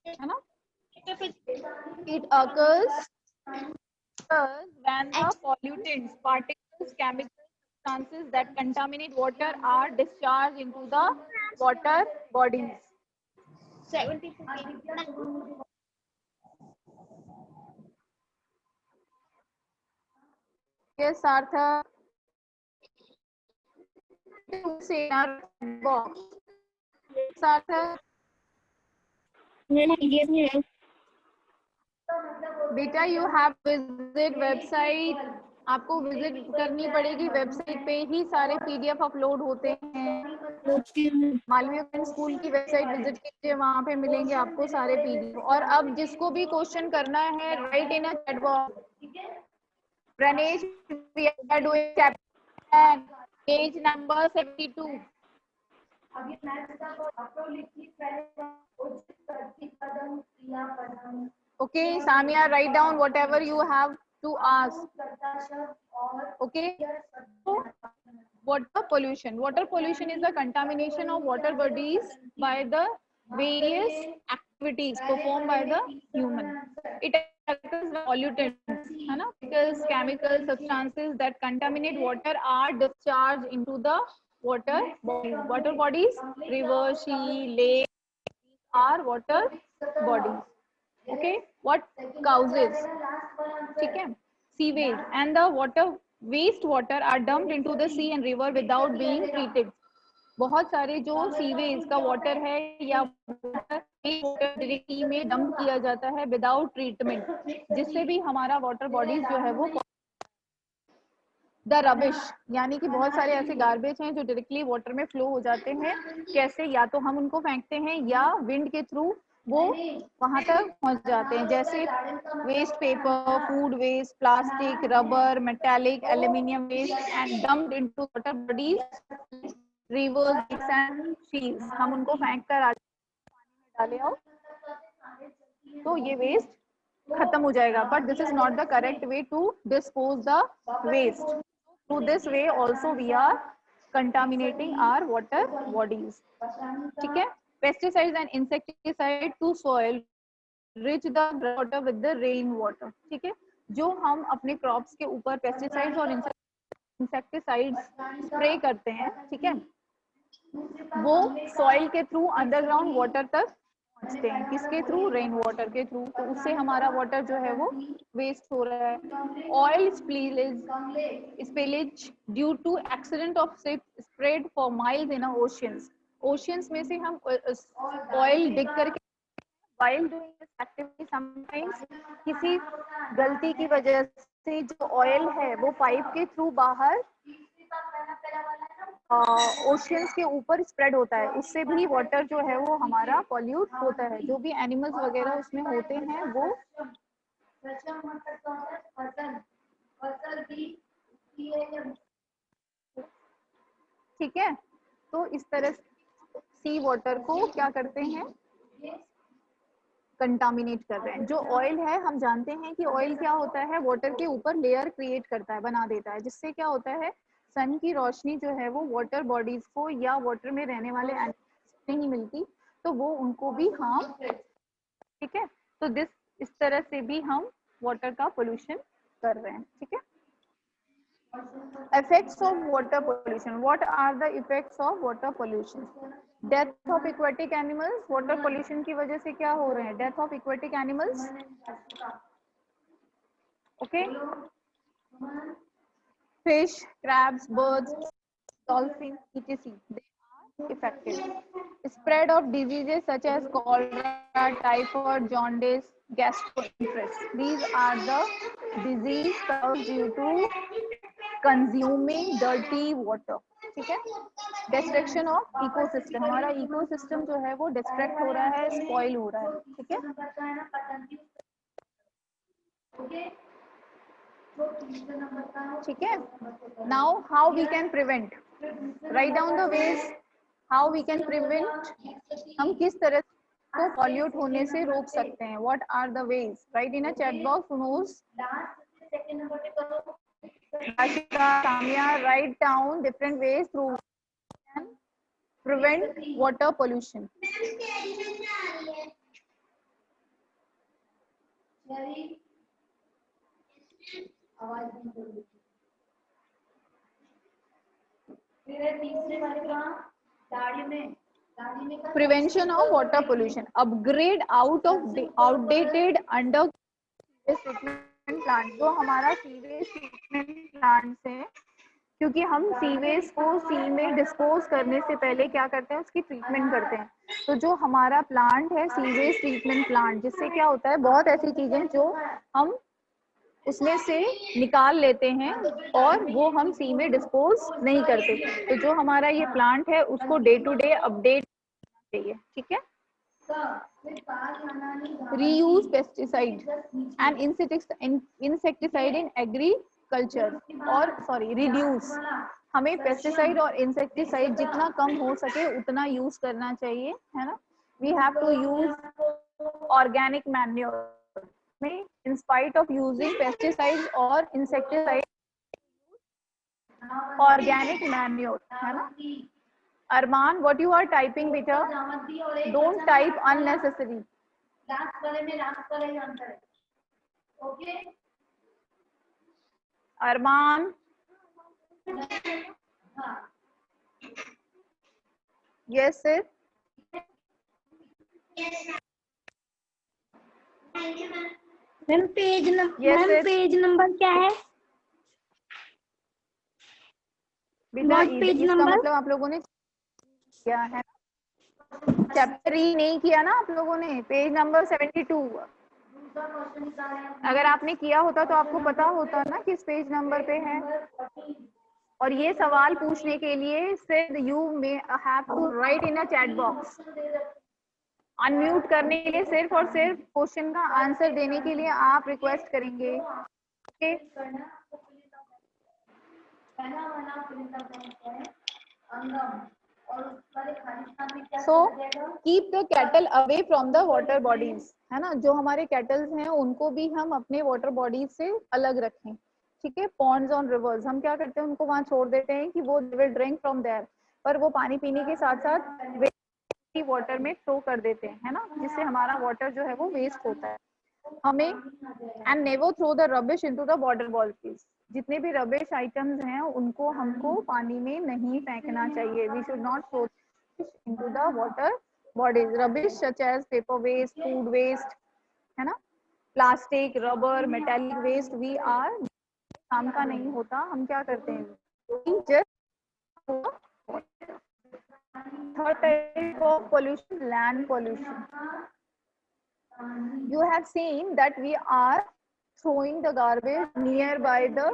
है ना? It occurs when the pollutants, particles, chemicals, substances that contaminate water are discharged into the water bodies. 70. Yes, Sarthak. Say in our box. Sarthak. बेटा you have visit website, आपको visit करनी पड़ेगी website पे ही सारे PDF upload होते हैं। Malviya school की website visit कीजिए, वहां पे मिलेंगे आपको सारे पीडीएफ। और अब जिसको भी क्वेश्चन करना है write in a chat box. Pranesh we are doing chapter page number 72। Okay, Samia, write down whatever you have to ask. Okay. So, water pollution. Water pollution is the contamination of water bodies by the various activities performed by the human. It occurs when pollutants, है ना? Because chemical substances that contaminate water are discharged into the water bodies. Water bodies, river, sea, lake are water bodies. Okay, what causes? ठीक है, sewage and the water waste water are dumped into the sea and river without being treated. बहुत सारे जो sewage का water है या water directly में dump किया जाता है विदाउट ट्रीटमेंट, जिससे भी हमारा वाटर बॉडीज जो है वो द रबिश, यानी कि बहुत सारे ऐसे गार्बेज हैं जो डायरेक्टली वाटर में फ्लो हो जाते हैं। कैसे? या तो हम उनको फेंकते हैं या विंड के थ्रू वो वहां तक पहुंच जाते हैं, जैसे waste paper, food waste, plastic, rubber, metallic, aluminium waste and dumped into water bodies, rivers and seas. हम उनको फेंक कर डाले आओ तो ये वेस्ट खत्म हो जाएगा, but this is not the correct way to dispose the waste. Through this way also we are contaminating our water bodies. ठीक है? Pesticides and insecticides to soil rich the water with the rain water. ठीक है? जो हम अपने crops के ऊपर pesticides और इंसेक्टिसाइड्स स्प्रे करते हैं, ठीक है, वो सॉइल के थ्रू अंडरग्राउंड वाटर तक पहुंचते हैं। किसके थ्रू? रेन वाटर के थ्रू। तो उससे हमारा वाटर जो है वो वेस्ट हो रहा है। Oil spillage due to accident of ship spread for miles in oceans. Oceans में से हम ऑयल डिग करके while doing this activity sometimes किसी गलती की वजह से जो ऑयल है वो पाइप के थ्रू बाहर ओशियंस के ऊपर स्प्रेड होता है, उससे भी वाटर जो है वो हमारा पॉल्यूट होता है। जो भी एनिमल्स वगैरह उसमें होते हैं वो ठीक है। तो इस तरह सी वाटर को क्या करते हैं? कंटामिनेट कर रहे हैं। जो ऑयल है, हम जानते हैं कि ऑयल क्या होता है, वाटर के ऊपर लेयर क्रिएट करता है, बना देता है, जिससे क्या होता है सन की रोशनी जो है वो वाटर बॉडीज को या वाटर में रहने वाले एनिमल्स नहीं मिलती, तो वो उनको भी हार्म, ठीक है। तो इस तरह से भी हम वाटर का पोल्यूशन कर रहे हैं, ठीक है। Effects of water pollution. What are the effects of water pollution? Death of aquatic animals. Water pollution की वजह से क्या हो रहे हैं? Death of aquatic animals. Okay. Fish, crabs, birds, dolphins, etc. They are affected. Spread of diseases such as cholera, typhoid, jaundice, gastroenteritis. These are the disease caused due to consuming dirty water. ठीक है। Destruction of ecosystem, हमारा ecosystem जो है वो distract हो रहा है, spoil हो रहा है, ठीक है। ठीक है। Now how we can prevent, write down the ways how we can prevent, हम किस तरह को पॉल्यूट होने से रोक सकते हैं। What are the ways? Write in a chat box नोज। Ashika, Samya, write down different ways through prevent water pollution. Prevention of water pollution. Upgrade out of the outdated under treatment plant, जो हमारा sewage treatment plant है, क्योंकि हम sewage को सी में dispose करने से पहले क्या करते हैं, उसकी ट्रीटमेंट करते हैं। तो जो हमारा प्लांट है सीवेज ट्रीटमेंट प्लांट, जिससे क्या होता है, बहुत ऐसी चीजें जो हम उसमें से निकाल लेते हैं और वो हम सी में डिस्पोज नहीं करते। तो जो हमारा ये प्लांट है उसको डे टू डे अपडेट चाहिए, ठीक है। Reuse pesticide and insecticide in agriculture, और सॉरी रिड्यूस, हमें पेस्टिसाइड और इंसेक्टिसाइड जितना कम हो सके उतना यूज करना चाहिए, है ना। We have to use organic manure में, in spite of using pesticides और इंसेक्टिसाइड, ऑर्गेनिक मैन्योर, है ना। Arman, what you are typing, beta? Don't type unnecessary. Arman. Yes, sir. Ma'am page number क्या है? बेटा इसका मतलब आप लोगों ने किया है, चैप्टर ही नहीं किया ना आप लोगों ने। पेज नंबर 72, अगर आपने किया होता तो आपको पता होता ना किस पेज नंबर पे है। और ये सवाल पूछने के लिए सिर्फ you may have to write in a chat box. Unmute करने के लिए सिर्फ और सिर्फ क्वेश्चन का आंसर देने के लिए आप रिक्वेस्ट करेंगे, okay. So keep the cattle away from the water bodies, है ना। जो हमारे कैटल्स हैं उनको भी हम अपने वाटर बॉडीज से अलग रखें, ठीक है। पॉन्ड्स ऑन रिवर्स हम क्या करते हैं, उनको वहां छोड़ देते हैं कि वो विल ड्रिंक फ्रॉम देयर, पर वो पानी पीने के साथ साथ वाटर में थ्रो कर देते हैं, है ना, जिससे हमारा वाटर जो है वो वेस्ट होता है। हमें and never throw the rubbish into the water bodies, जितने भी रबिश आइटम्स हैं उनको हमको पानी में नहीं फेंकना चाहिए। We should not throw into the water bodies. Rubbish such as paper waste, food waste, है ना, plastic, rubber, metallic waste, we are काम का नहीं होता। हम क्या करते हैं, third type of pollution, land pollution. You have seen that we are throwing the garbage nearby the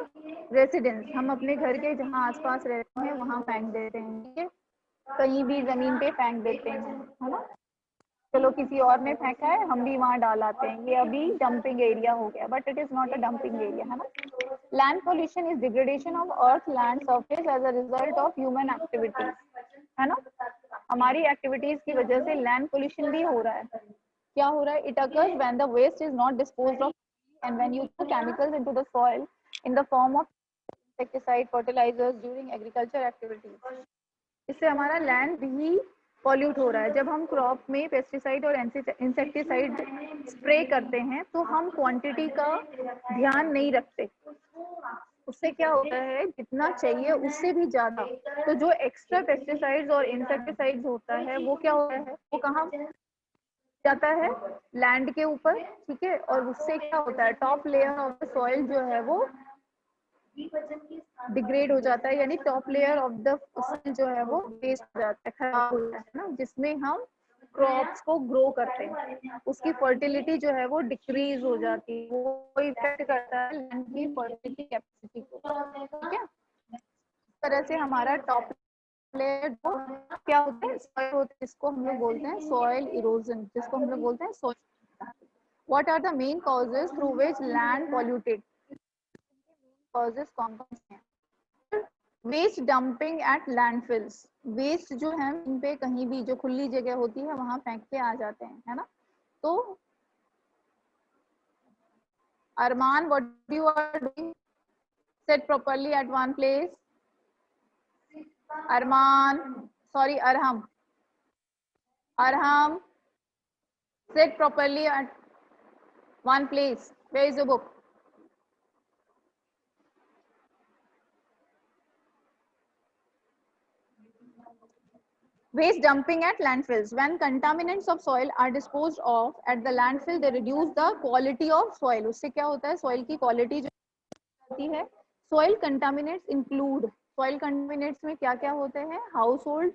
residence. हम अपने घर के जहाँ आसपास रहते हैं वहाँ फेंक देते हैं, ठीक है, कहीं भी जमीन पे फेंक देते हैं, है ना। चलो किसी और ने फेंका है, हम भी वहां डाल आते हैं, ये अभी डंपिंग एरिया हो गया, but it is not a dumping area, है ना। Land pollution is degradation of earth land surface as a result of human activities, है ना। हमारी एक्टिविटीज की वजह से लैंड पोल्यूशन भी हो रहा है। क्या हो रहा है, it occurs when the waste is not disposed of and when you put chemicals into the soil in the form of insecticide, fertilizers during agriculture activities. इससे हमारा लैंड भी पॉल्यूट हो रहा है। जब हम क्रॉप में पेस्टिसाइड और इंसेक्टिसाइड स्प्रे करते हैं तो हम क्वांटिटी का ध्यान नहीं रखते, उससे क्या होता है, जितना चाहिए उससे भी ज्यादा। तो जो एक्स्ट्रा पेस्टिसाइड्स और इंसेक्टिसाइड्स होता है वो क्या होता है, वो कहाँ जाता है, लैंड के ऊपर, ठीक है। और उससे क्या होता है, top layer of the soil जो है वो डिग्रेड हो जाता है, यानी top layer of the soil जो है वो वेस्ट हो जाता है, खराब हो जाता है ना, जिसमें हम क्रॉप्स को ग्रो करते हैं। उसकी फर्टिलिटी जो है वो डिक्रीज हो जाती है, वो इफेक्ट करता है लैंड की फर्टिलिटी कैपेसिटी को, ठीक है। इस तरह से हमारा टॉप लेयर क्या होता है, सॉइल होता है, जिसको हम लोग बोलते हैं सॉइल इरोजन, जिसको हम लोग बोलते हैं soil. What are the main causes through which land polluted, causes कौन कौन से हैं। Waste dumping at landfills, waste जो है इन पे कहीं भी जो खुली जगह होती है वहां फेंक के आ जाते हैं, है ना। तो Arman, what you are doing, sit properly at one place. Arman, sorry Arham, Arham, sit properly at, One place. Where is the book? Waste dumping at landfills. When contaminants of soil are disposed of at the landfill, they reduce the quality of soil. उससे क्या होता है? Soil की quality जो होती है. Soil contaminants include. Soil contaminants में क्या क्या होते हैं? Household,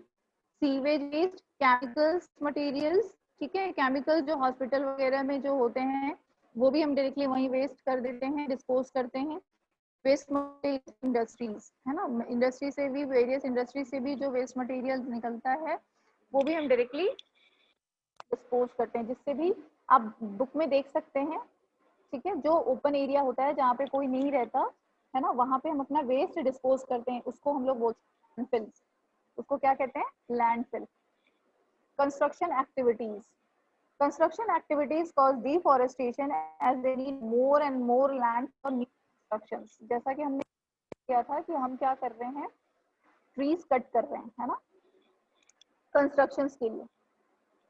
sewage waste, chemicals, materials. ठीक है, chemicals जो hospital वगैरह में जो होते हैं, वो भी हम डायरेक्टली वहीं वेस्ट कर देते हैं, डिस्पोज करते हैं. वेस्ट मटेरियल इंडस्ट्रीज है ना, इंडस्ट्री से भी, वेरियस इंडस्ट्री से भी जो वेस्ट मटेरियल निकलता है वो भी हम डायरेक्टली डिस्पोज करते हैं, जिससे भी आप बुक में देख सकते हैं. ठीक है, जो ओपन एरिया होता है जहाँ पे कोई नहीं रहता है ना, वहाँ पे हम अपना वेस्ट डिस्पोज करते हैं, उसको हम लोग बोलते हैं लैंडफिल. उसको क्या कहते हैं? Landfill. Construction activities. Construction activities cause deforestation as they need more and more land for new constructions. जैसा कि हमने किया था कि हम क्या कर रहे हैं, ट्रीज कट कर रहे हैं, है ना, कंस्ट्रक्शंस के लिए.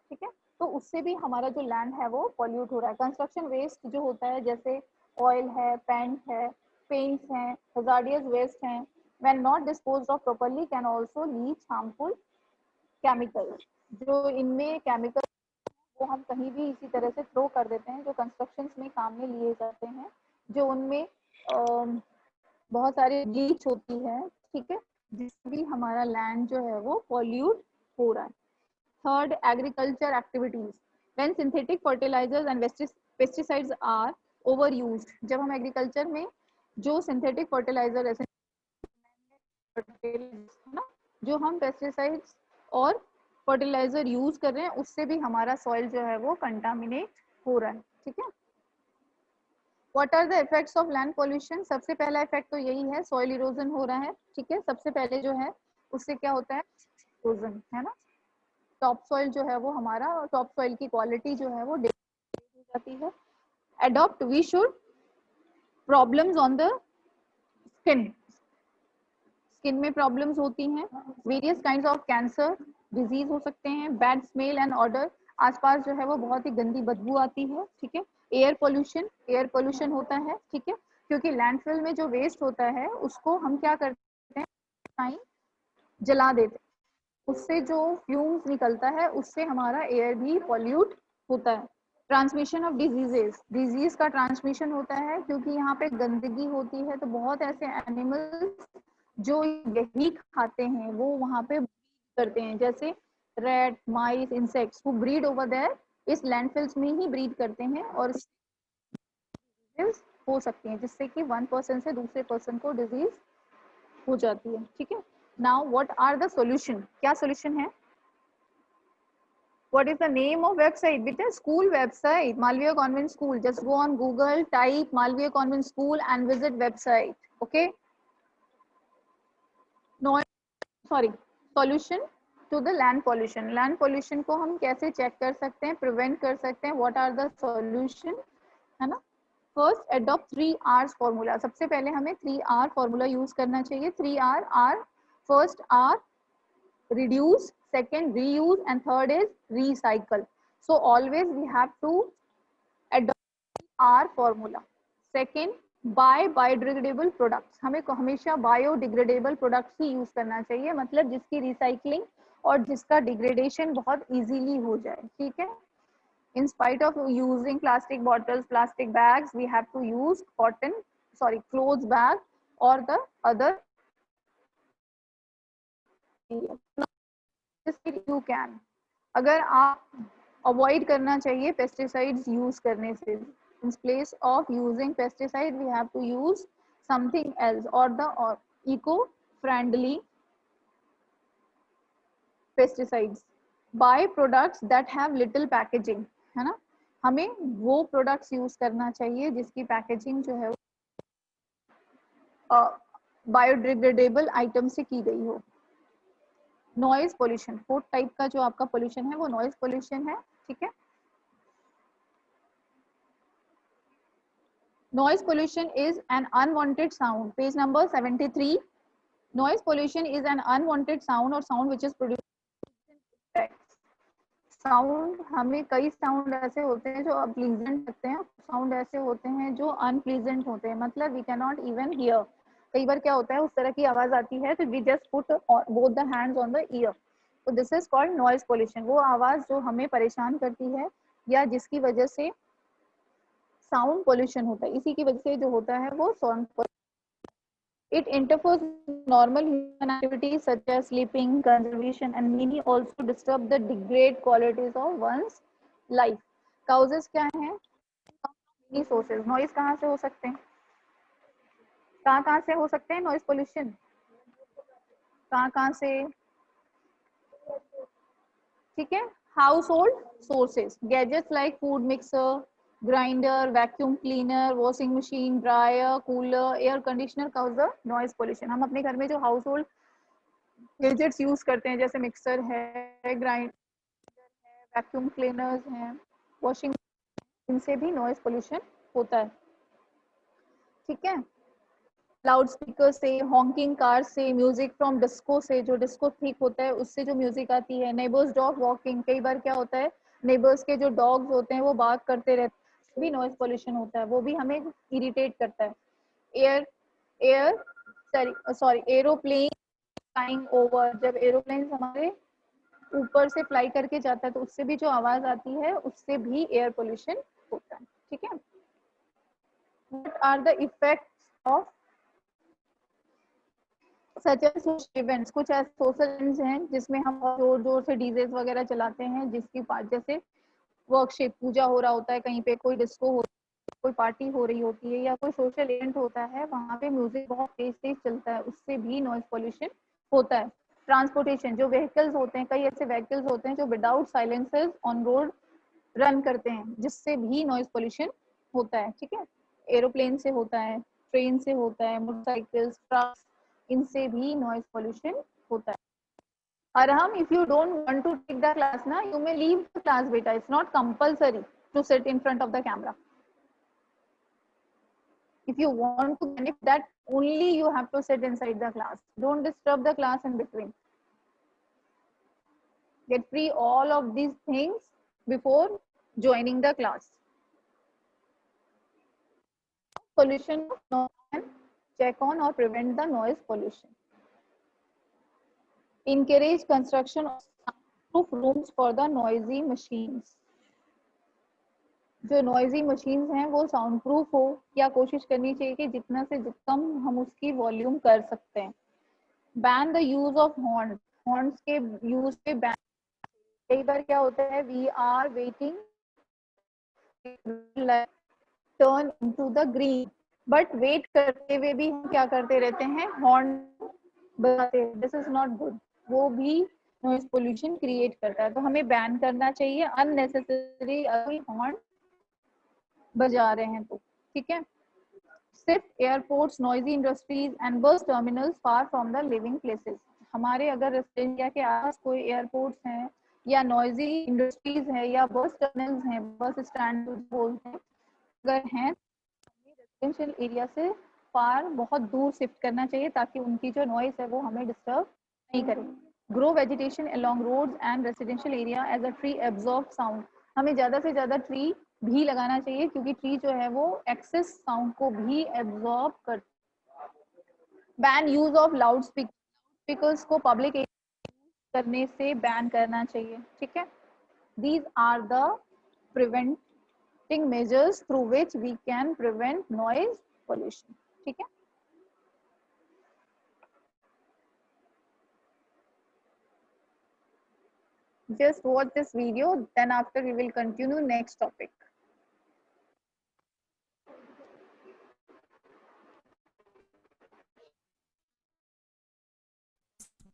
ठीक है, तो उससे भी हमारा जो लैंड है वो पॉल्यूट हो रहा है. कंस्ट्रक्शन वेस्ट जो होता है, जैसे ऑयल है, पेंट्स हैं, हजार्डियस वेस्ट हैं, when not disposed of properly can also leach harmful chemicals. जो इनमें केमिकल वो हम कहीं भी इसी तरह से थ्रो कर देते हैं, जो कंस्ट्रक्शंस में काम में लिए जाते हैं, जो उनमें बहुत सारी ब्लीच होती है. ठीक है, जिससे भी हमारा लैंड जो है वो पॉल्यूट हो रहा है. Third, agriculture activities. When synthetic fertilizers and pesticides are over used. जब हम एग्रीकल्चर में जो सिंथेटिक फर्टिलाइजर ऐसे ना, जो हम पेस्टिसाइड्स और फर्टिलाइजर यूज कर रहे हैं, उससे भी हमारा सॉइल जो है वो कंटामिनेट हो रहा है. ठीक है, what are the effects of land pollution. सबसे पहला इफेक्ट तो यही है, सॉइल इरोजन हो रहा है. ठीक है, सबसे पहले जो है उससे क्या होता है, इरोजन, है ना. टॉप सॉइल जो है वो हमारा, टॉप सॉइल की क्वालिटी जो है वो डिग्रेड हो जाती है. Adopt we should problems on the skin. Skin में प्रॉब्लम्स होती हैं. Various kinds of cancer, disease हो सकते हैं. Bad smell and odour. आसपास जो है वो बहुत ही गंदी बदबू आती है. ठीक है, एयर पोल्यूशन होता है. ठीक है, क्योंकि लैंडफिल में जो वेस्ट होता है उसको हम क्या करते हैं, जला देते हैं. उससे जो फ्यूम्स निकलता है उससे हमारा एयर भी पॉल्यूट होता है. ट्रांसमिशन ऑफ डिजीज का ट्रांसमिशन होता है, क्योंकि यहाँ पे गंदगी होती है, तो बहुत ऐसे एनिमल्स जो यही खाते हैं वो वहाँ पे करते हैं, जैसे rat, mice, insects who breed over there, इस लैंडफिल्स में ही ब्रीड करते हैं और हो सकती हैं, जिससे कि वन पर्सन से दूसरे पर्सन को डिजीज हो जाती है. ठीक है, now what are the solution. क्या सॉल्यूशन है? What is the name of website? Beta, school website, Malviya Convent School. Just go on Google, type Malviya Convent School and visit website. Okay. No, sorry. Solution to the land pollution. Land pollution को हम कैसे check कर सकते हैं, prevent कर सकते हैं? What are the solution? है ना? First, adopt 3R's formula. सबसे पहले हमें 3R formula use करना चाहिए. 3R. First R, reduce, second reuse, and third is recycle. So always we have to adopt our formula. Second, buy biodegradable products. हमें हमेशा biodegradable products ही use करना चाहिए, मतलब जिसकी recycling और जिसका degradation बहुत easily हो जाए. ठीक है, in spite of using plastic bottles, plastic bags, we have to use clothes bag or the other. You can, अगर आप अवॉइड करना चाहिए पेस्टिसाइड्स यूज करने से, in place of using pesticide we have to use something else or the eco-friendly pesticides. Buy products that have little packaging, है ना. हमें वो प्रोडक्ट्स यूज करना चाहिए जिसकी पैकेजिंग जो है बायोडिग्रेडेबल आइटम से की गई हो. नॉइज पोल्यूशन, फोर्थ टाइप का जो आपका पोल्यूशन है वो नॉइज पोल्यूशन है. ठीक है, noise pollution is an unwanted sound. Page number 73. Noise pollution is an unwanted sound और sound which is produced sound, हमें कई साउंड ऐसे होते हैं जो प्लीजेंट लगते हैं, साउंड ऐसे होते हैं जो अनप्लीजेंट होते हैं, मतलब we can not even hear. कई बार क्या होता है, उस तरह की आवाज आती है तो we just put both the hands on the ear, तो this is called noise pollution. वो आवाज जो हमें परेशान करती है या जिसकी वजह से साउंड पोल्यूशन होता है, इसी की वजह से जो होता है वो sound. It interferes with normal human activities such as sleeping, conservation, and many also disturb the degrade qualities of one's life. Causes क्या हैं? Many sources. Noise कहाँ से हो सकते हैं? कहाँ से हो सकते हैं noise pollution? कहाँ से? ठीक है, household sources. Gadgets like food mixer, grinder, vacuum cleaner, washing machine, dryer, cooler, air conditioner cause the noise pollution. हम अपने घर में जो household गैजेट्स यूज करते हैं, जैसे मिक्सर है, ग्राइंडर है, वैक्यूम क्लीनर्स हैं, वॉशिंग, इनसे भी नॉइज पोल्यूशन होता है। ठीक है, लाउड स्पीकर से, हॉकिंग कार से, म्यूजिक फ्रॉम डिस्को से, जो डिस्को ठीक होता है उससे जो म्यूजिक आती है, नेबर्स डॉग वॉकिंग, कई बार क्या होता है नेबर्स के जो डॉग्स होते हैं वो बात करते रहते हैं, भी नॉइज पोल्यूशन होता है, वो भी हमें इरिटेट करता है। Air air sorry aeroplane flying over, जब एरोप्लेन हमारे ऊपर से फ्लाई करके जाता है तो उससे भी जो आवाज आती है उससे भी एयर पोल्यूशन होता है। ठीक है, what are the effects of such as social events? कुछ ऐसे सोशल इवेंट्स हैं जिसमें हम जोर जोर से डीजेस वगैरह चलाते हैं, जिसकी पार्ट जैसे वर्कशिप, पूजा हो रहा होता है, कहीं पे कोई डिस्को हो, कोई पार्टी हो रही होती है या कोई सोशल इवेंट होता है, वहाँ पे म्यूजिक बहुत तेज तेज चलता है, उससे भी नॉइज पोल्यूशन होता है। ट्रांसपोर्टेशन, जो व्हीकल्स होते हैं, कई ऐसे व्हीकल्स होते हैं जो without silencers on road run करते हैं, जिससे भी नॉइज पोल्यूशन होता है। ठीक है, एरोप्लेन से होता है, ट्रेन से होता है, मोटरसाइकिल्स, ट्रक, इनसे भी नॉइज पोल्यूशन होता है। Arham, if you don't want to take the class, na, you may leave the class, beta. It's not compulsory to sit in front of the camera. If you want to benefit that, only you have to sit inside the class. Don't disturb the class in between. Get free all of these things before joining the class. Solution of noise, check on or prevent the noise pollution. Encourage construction of soundproof rooms for the noisy machines. जो noisy machines हैं वो sound proof हो, या कोशिश करनी चाहिए कि जितना से कम हम उसकी वॉल्यूम कर सकते हैं। Ban the use of horn, horns के यूज पे बैन। कई बार क्या होता है, we are waiting turn into the green, but wait करते हुए भी हम क्या करते रहते हैं, हॉर्न बजाते हैं। दिस इज नॉट गुड, वो भी नॉइज पोल्यूशन क्रिएट करता है, तो हमें बैन करना चाहिए अननेसेसरी हॉर्न बजा रहे हैं तो। ठीक है, सिर्फ एयरपोर्ट्स, नॉइजी इंडस्ट्रीज एंड बस terminals far from the living places. हमारे अगर रेसिडेंशिया के आस कोई एयरपोर्ट्स हैं या नॉइजी इंडस्ट्रीज है या बस टर्मिनल्स हैं, बस स्टैंड बोलते हैं, अगर हैं रेसिडेंशियल एरिया से फार बहुत दूर शिफ्ट करना चाहिए, ताकि उनकी जो नॉइज है वो हमें डिस्टर्ब नहीं करे। Grow vegetation along roads and residential area as a tree absorb sound. हमें ज्यादा से ज्यादा ट्री भी लगाना चाहिए, क्योंकि ट्री जो है वो एक्सेस साउंड को भी एब्जॉर्ब कर। Ban use of loudspeakers को पब्लिक करने से बैन करना चाहिए। ठीक है, these are the preventing measures through which we can prevent noise pollution. ठीक है, just watch this video, then after we will continue next topic.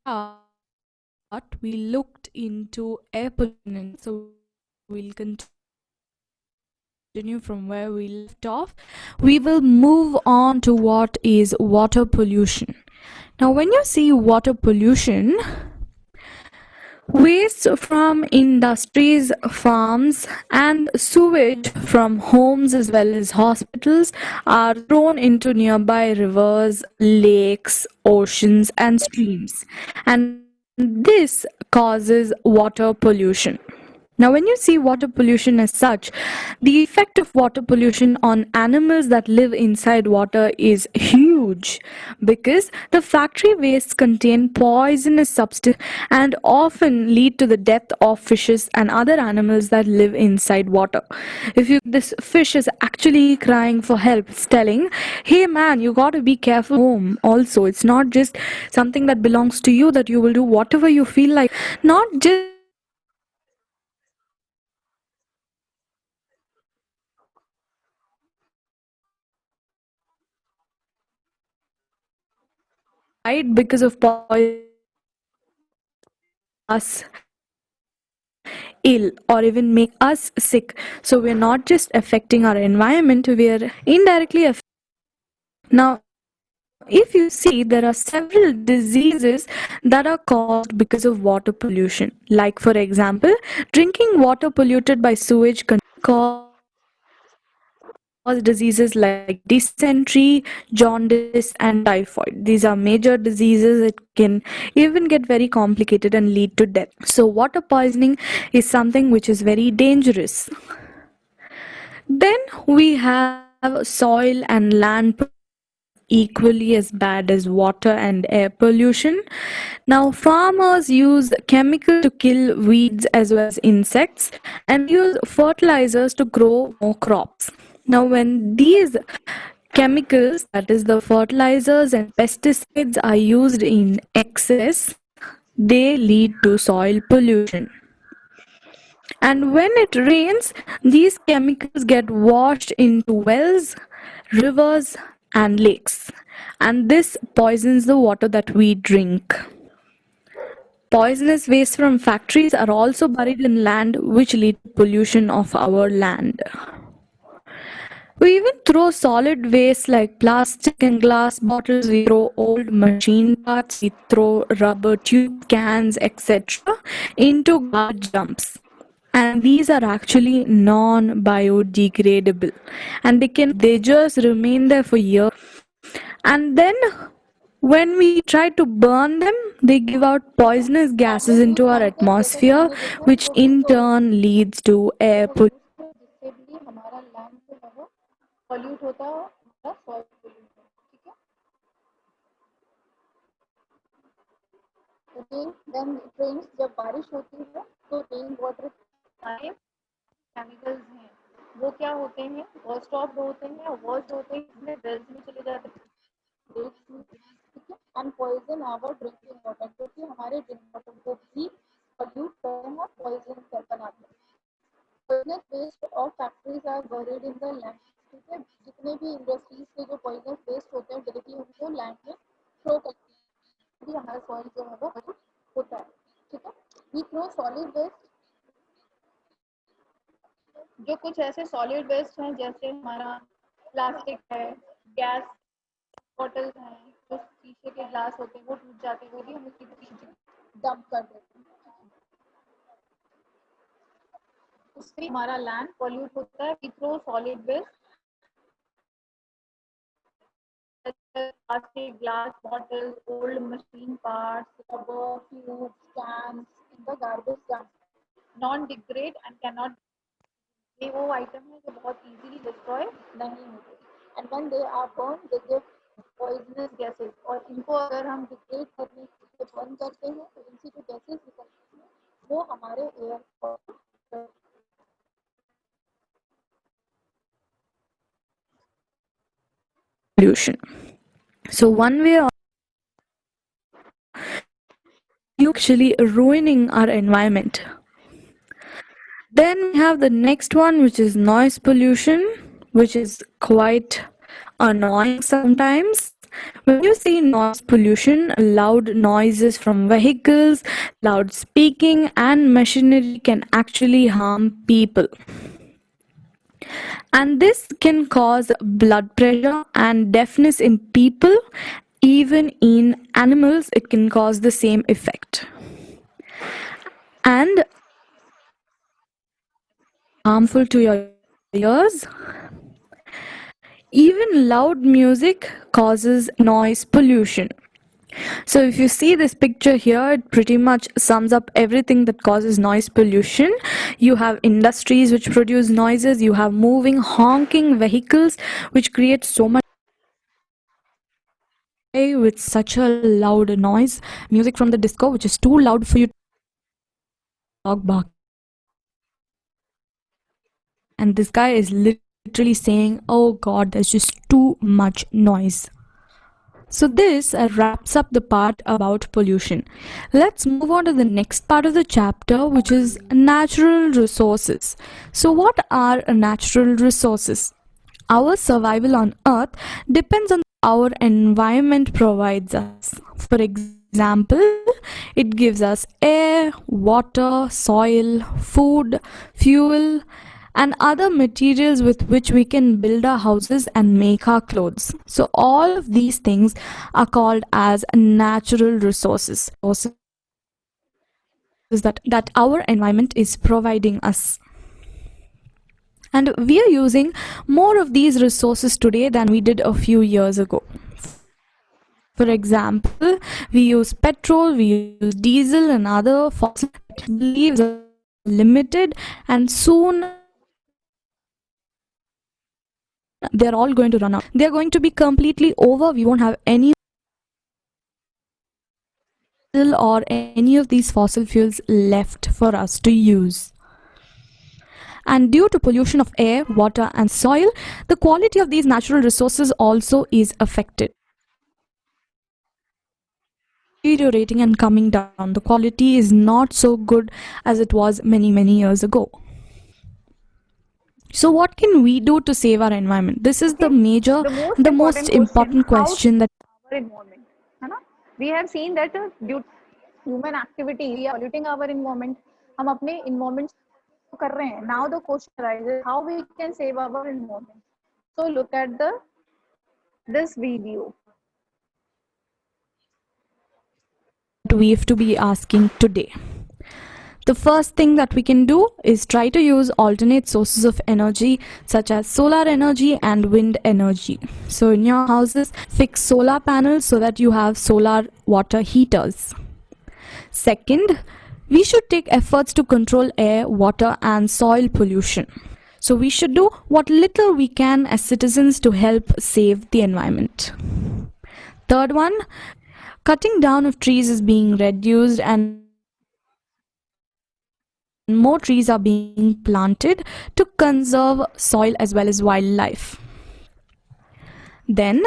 But we looked into air pollution, so we'll continue from where we left off. We will move on to what is water pollution. Now, when you see water pollution, waste from industries, farms, and sewage from homes as well as hospitals are thrown into nearby rivers, lakes, oceans, and streams. And this causes water pollution. Now, when you see water pollution as such, the effect of water pollution on animals that live inside water is huge because the factory wastes contain poisonous substances and often lead to the death of fishes and other animals that live inside water. If you this fish is actually crying for help, it's telling, "Hey man, you got to be careful home." Also, it's not just something that belongs to you that you will do whatever you feel like. Not just right because of poison us ill or even make us sick. So we're not just affecting our environment, we are indirectly now if you see, there are several diseases that are caused because of water pollution. Like, for example, drinking water polluted by sewage can cause diseases like dysentery, jaundice, and typhoid. These are major diseases. It can even get very complicated and lead to death. So, water poisoning is something which is very dangerous. Then we have soil and land equally as bad as water and air pollution. Now, farmers use chemicals to kill weeds as well as insects and use fertilizers to grow more crops. Now, when these chemicals, that is the fertilizers and pesticides, are used in excess, they lead to soil pollution. And when it rains, these chemicals get washed into wells, rivers, and lakes. And this poisons the water that we drink. Poisonous waste from factories are also buried in land, which lead to pollution of our land. We even throw solid waste like plastic and glass bottles, we throw old machine parts, we throw rubber tube cans, etc. into garbage dumps. And these are actually non-biodegradable and they just remain there for years. And then when we try to burn them, they give out poisonous gases into our atmosphere, which in turn leads to air pollution. जिससे भी हमारा land जो है वो pollute होता है, हमारा soil pollute है, ठीक है। रेन व्हेन इट रेन्स, जब बारिश होती है तो रेन वाटर सारे केमिकल्स हैं वो क्या होते हैं, वॉश ऑफ होते हैं, वॉश होते हैं, इसमें वेल्स में चले जाते हैं, ठीक है, and poison our drinking water, क्योंकि हमारे ड्रिंकिंग वाटर को भी पॉल्यूट करते हैं, पॉइजन कर बनाते हैं। Poisonous waste of factories are buried in the land, ठीक है, जितने भी इंडस्ट्रीज के जो पॉइजनस वेस्ट होते हैं डायरेक्टली उनको लैंड में थ्रो करते हैं, भी हमारा सॉइल जो है वो पॉल्यूट होता है, ठीक है। वी थ्रो सॉलिड वेस्ट, जो कुछ ऐसे सॉलिड वेस्ट हैं जैसे हमारा प्लास्टिक है, गैस बॉटल्स हैं, जो शीशे के ग्लास होते हैं वो टूट जाते हैं, वो भी हम उसके पीछे डंप कर देते हैं, उससे हमारा लैंड पॉल्यूट होता है। We throw solid waste, plastic, glass bottles, old machine parts, rubber, tubes, cans in the garbage dump. Non-degrade and cannot, ये वो आइटम है जो बहुत इजीली डिस्ट्रॉय नहीं होते, and when they are burn they give poisonous gases, और इनको अगर हम डिग्रेड करने के लिए बर्न करते हैं तो इनसे जो गैसेस निकलती हैं वो हमारे air pollution. So one way or actually ruining our environment. Then we have the next one, which is noise pollution, which is quite annoying sometimes. When you see noise pollution, loud noises from vehicles, loud speaking, and machinery can actually harm people. And this can cause blood pressure and deafness in people. Even in animals, it can cause the same effect. And harmful to your ears. Even loud music causes noise pollution. So if you see this picture here, it pretty much sums up everything that causes noise pollution. You have industries which produce noises, you have moving, honking vehicles which create so much with such a loud noise, music from the disco which is too loud for you to dog bark. And this guy is literally saying, oh god, there's just too much noise. So this wraps up the part about pollution. Let's move on to the next part of the chapter, which is natural resources. So what are natural resources? Our survival on earth depends on our environment provides us. For example, it gives us air, water, soil, food, fuel, and other materials with which we can build our houses and make our clothes. So all of these things are called as natural resources that our environment is providing us. And we are using more of these resources today than we did a few years ago. For example, we use petrol, we use diesel and other fossil fuels are limited, and soon they're all going to run out. They're going to be completely over. We won't have any or any of these fossil fuels left for us to use. And due to pollution of air, water and soil, the quality of these natural resources also is affected. Deteriorating and coming down. The quality is not so good as it was many years ago. So what can we do to save our environment? This is the most important question that our environment, है ना? We have seen that due to human activity we are polluting our environment. हम अपने environment कर रहे हैं. Now the question arises how we can save our environment. So look at this video. we have to be asking today. The first thing that we can do is try to use alternate sources of energy such as solar energy and wind energy. So in your houses, fix solar panels so that you have solar water heaters. Second, we should take efforts to control air, water and soil pollution. So we should do what little we can as citizens to help save the environment. Third one, cutting down of trees is being reduced and more trees are being planted to conserve soil as well as wildlife. Then,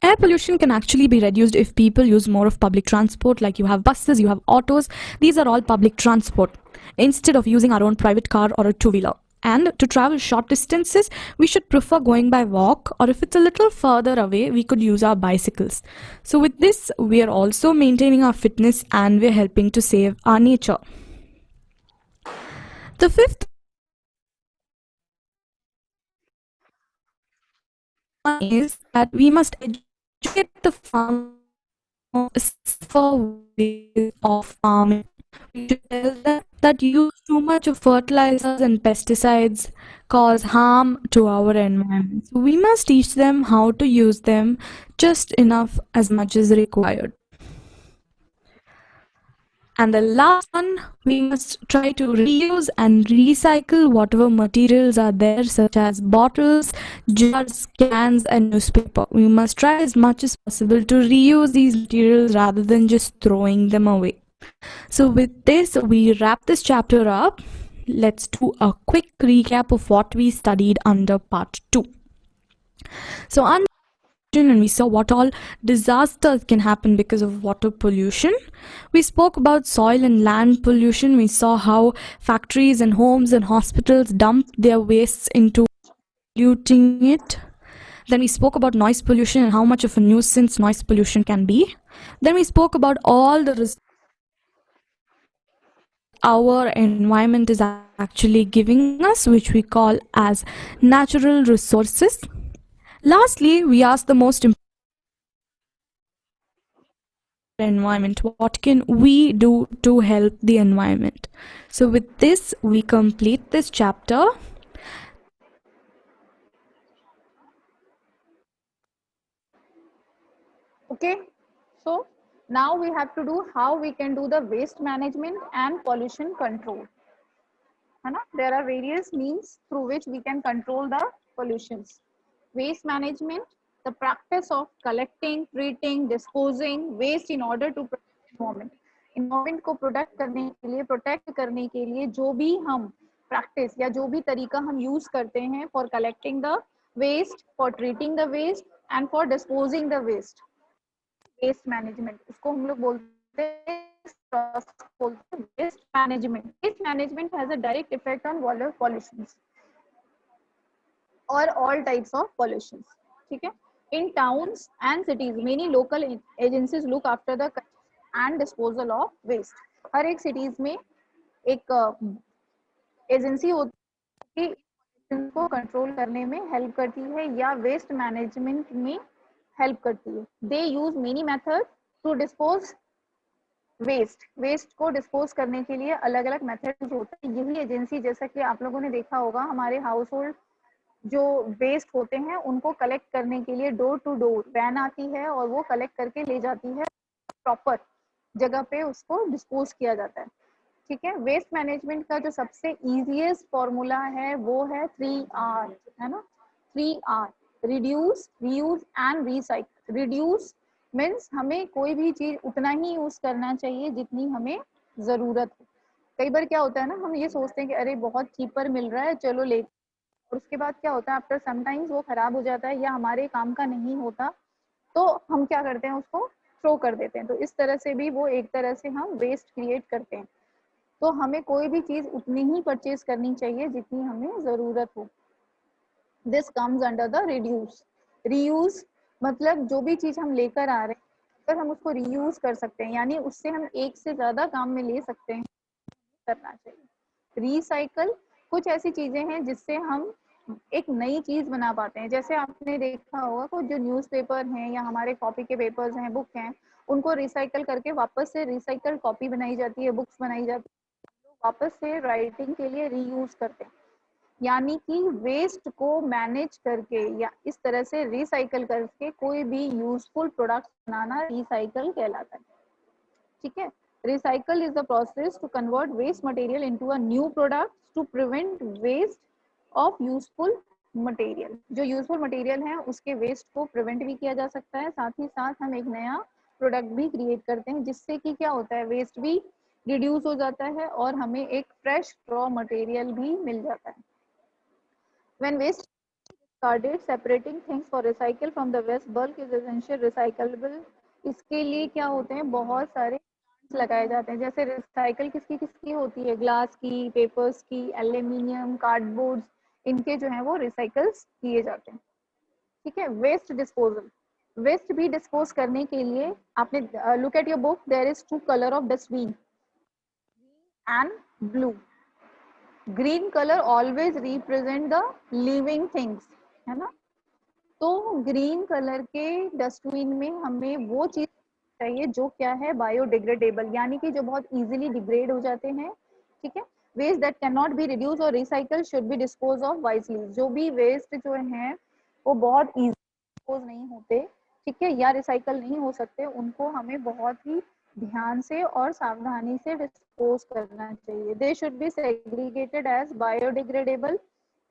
air pollution can actually be reduced if people use more of public transport, like you have buses, you have autos. These are all public transport instead of using our own private car or a two-wheeler. And to travel short distances, we should prefer going by walk, or if it's a little further away, we could use our bicycles. So with this, we are also maintaining our fitness and we're helping to save our nature. The fifth one is that we must educate the farmers for ways of farming. We should tell them that use too much of fertilizers and pesticides cause harm to our environment. So we must teach them how to use them just enough as much as required. And the last one, we must try to reuse and recycle whatever materials are there, such as bottles, jars, cans, and newspaper. We must try as much as possible to reuse these materials rather than just throwing them away. So with this, we wrap this chapter up. Let's do a quick recap of what we studied under part 2. So and we saw what all disasters can happen because of water pollution. We spoke about soil and land pollution. We saw how factories and homes and hospitals dump their wastes into polluting it. Then we spoke about noise pollution and how much of a nuisance noise pollution can be. Then we spoke about all the our environment is actually giving us, which we call as natural resources. Lastly, we asked the most important environment. What can we do to help the environment? So with this, we complete this chapter. Okay, so now we have to do how we can do the waste management and pollution control. है ना? There are various means through which we can control the pollutions. Waste management, the practice of collecting, treating, disposing waste in order to protect environment. Environment को protect करने के लिए जो भी हम practice या जो भी तरीका हम use करते हैं for collecting the waste, for treating the waste and for disposing the waste. Waste management, उसको हम लोग बोलते हैं waste management. Waste management has a direct effect on water pollutions or all types of pollutions. ठीक है? In towns and cities, many local agencies look after the and disposal of waste. हर एक cities में एक agency होती है को control करने में हेल्प करती है या वेस्ट मैनेजमेंट में हेल्प करती है. They use many method to dispose waste को डिस्पोज करने के लिए अलग अलग मेथड्स होते हैं. यही एजेंसी, जैसा कि आप लोगों ने देखा होगा, हमारे हाउस होल्ड जो वेस्ट होते हैं उनको कलेक्ट करने के लिए डोर टू डोर वैन आती है और वो कलेक्ट करके ले जाती है, प्रॉपर जगह पे उसको डिस्पोज किया जाता है. ठीक है? वेस्ट मैनेजमेंट का जो सबसे इजीएस्ट फॉर्मूला है वो है 3R, है ना? 3R, reduce, reuse and recycle. Reduce means हमें कोई भी चीज उतना ही यूज करना चाहिए जितनी हमें जरूरत हो. कई बार क्या होता है ना, हम ये सोचते हैं कि अरे बहुत चीपर मिल रहा है चलो ले, और उसके बाद क्या होता है, आफ्टर समटाइम्स वो खराब हो जाता है या हमारे काम का नहीं होता, तो हम क्या करते हैं, उसको थ्रो कर देते हैं. तो इस तरह से भी वो एक तरह से हम वेस्ट क्रिएट करते हैं. तो हमें कोई भी चीज उतनी ही परचेज करनी चाहिए जितनी हमें जरूरत हो. This comes under the reduce. Reuse मतलब जो भी चीज हम लेकर आ रहे हैं अगर हम उसको रीयूज कर सकते हैं, यानी उससे हम एक से ज्यादा काम में ले सकते हैं, करना चाहिए. रिसाइकल कुछ ऐसी चीजें हैं जिससे हम एक नई चीज बना पाते हैं. जैसे आपने देखा होगा कुछ जो न्यूज़पेपर हैं या हमारे कॉपी के पेपर्स हैं, बुक हैं, उनको रिसाइकल करके वापस से रिसाइकल कॉपी बनाई जाती है, बुक्स बनाई जाती है, वापस से राइटिंग के लिए रीयूज करते हैं. यानी कि वेस्ट को मैनेज करके या इस तरह से रिसाइकल करके कोई भी यूजफुल प्रोडक्ट बनाना रिसाइकल कहलाता है. ठीक है? Recycle is the process to convert waste material into a new product to prevent waste of useful material. जो यूजफुल मटेरियल है उसके वेस्ट को प्रिवेंट भी किया जा सकता है, साथ ही साथ हम एक नया प्रोडक्ट भी क्रिएट करते हैं जिससे कि क्या होता है, वेस्ट भी रिड्यूस हो जाता है और हमें एक फ्रेश रॉ मटेरियल भी मिल जाता है. When waste is discarded, separating things for recycle from the waste bulk is essential recyclable. इसके लिए क्या होते हैं, बहुत सारे लगाए जाते हैं. जैसे रिसाइकल किसकी किसकी होती है, ग्लास की, पेपर्स की, एल्यूमिनियम, कार्डबोर्ड, इनके जो है वो रिसाइकल्स किए जाते हैं. ठीक है? वेस्ट डिस्पोजल, वेस्ट भी डिस्पोज करने के लिए आपने look at your book, there is 2 colour of dustbin, and blue. Green colour always represent the living things, है ना? तो ग्रीन कलर के डस्टबिन में हमें वो चीज चाहिए जो क्या है, बायोडिग्रेडेबल, यानी कि जो बहुत इजीली डिग्रेड हो जाते हैं. ठीक है? Waste that can not be reduce और recycle should be dispose of wisely. जो भी वेस्ट जो है वो बहुत इजी डिस्पोज नहीं होते, ठीक है, या रिसाइकल नहीं हो सकते, उनको हमें बहुत ही ध्यान से और सावधानी से डिस्पोज करना चाहिए. They should be segregated as biodegradable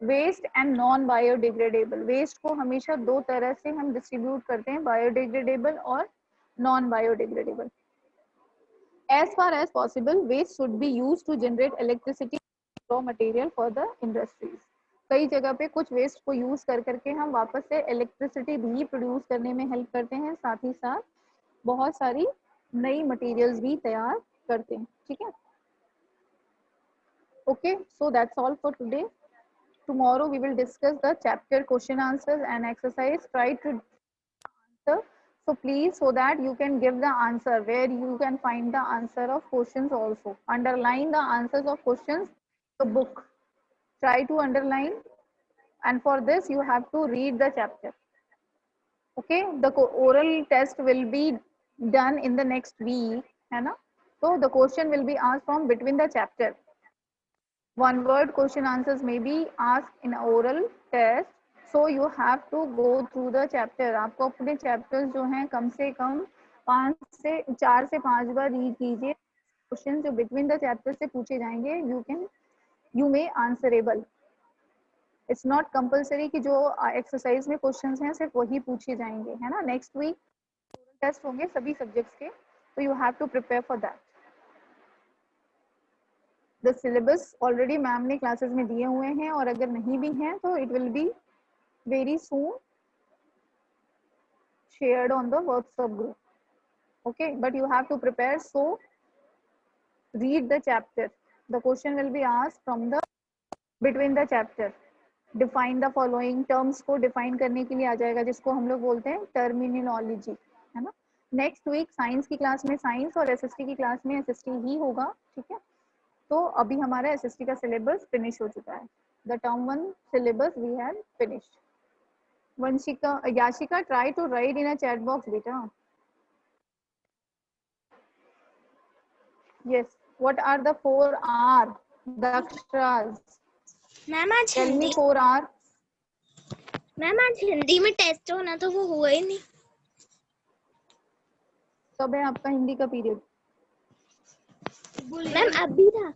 waste and non biodegradable. Waste को हमेशा 2 तरह से हम डिस्ट्रीब्यूट करते हैं, बायोडिग्रेडेबल और non biodegradable. As far as possible, waste should be used to generate electricity, raw material for the industries. कई जगह पे कुछ वेस्ट को यूज कर करके हम वापस से इलेक्ट्रिसिटी भी प्रोड्यूस करने में हेल्प करते हैं, साथ ही साथ बहुत सारी नई मटेरियल्स भी तैयार करते हैं. ठीक है? Okay, so that's all for today. Tomorrow we will discuss the chapter question answers and exercise. Try to answer. So please, so that you can give the answer, where you can find the answer of questions also. Underline the answers of questions, the book. Try to underline, and for this you have to read the chapter. Okay, the oral test will be done in the next week, है ना? So the question will be asked from between the chapter. One word question answers may be asked in oral test. So you have to go through the chapter. आपको अपने chapters जो हैं कम से कम 4 से 5 बार read कीजिए। Question जो between the chapter से पूछे जाएंगे you may answerable. It's not compulsory कि जो एक्सरसाइज में क्वेश्चंस हैं सिर्फ वही पूछे जाएंगे, है ना। नेक्स्ट वीक टेस्ट होंगे सभी सब्जेक्ट्स के, तो you have to prepare for that. The syllabus already ma'am ने क्लासेस में दिए हुए हैं, और अगर नहीं भी हैं तो it will be very soon shared on the WhatsApp group. Okay, but you have to prepare. So read the chapter. The question will be asked from the between the chapter. Define the following terms को define करने के लिए आ जाएगा, जिसको हम लोग बोलते हैं terminology, है ना। नेक्स्ट वीक साइंस की क्लास में साइंस और एसएसटी की क्लास में एसएसटी ही होगा, ठीक है। तो अभी हमारा एसएसटी का सिलेबस फिनिश हो चुका है। The term 1 syllabus we have finished. Vanshika, Yashika, try to write in a chat box, beta. Yes. What are the 4 R? The akshras. Ma'am आज Tell Hindi me 4 R. Ma'am आज हिंदी में test होना तो वो हुआ ही नहीं। कब है आपका हिंदी का पीरियड? मैम अभी था।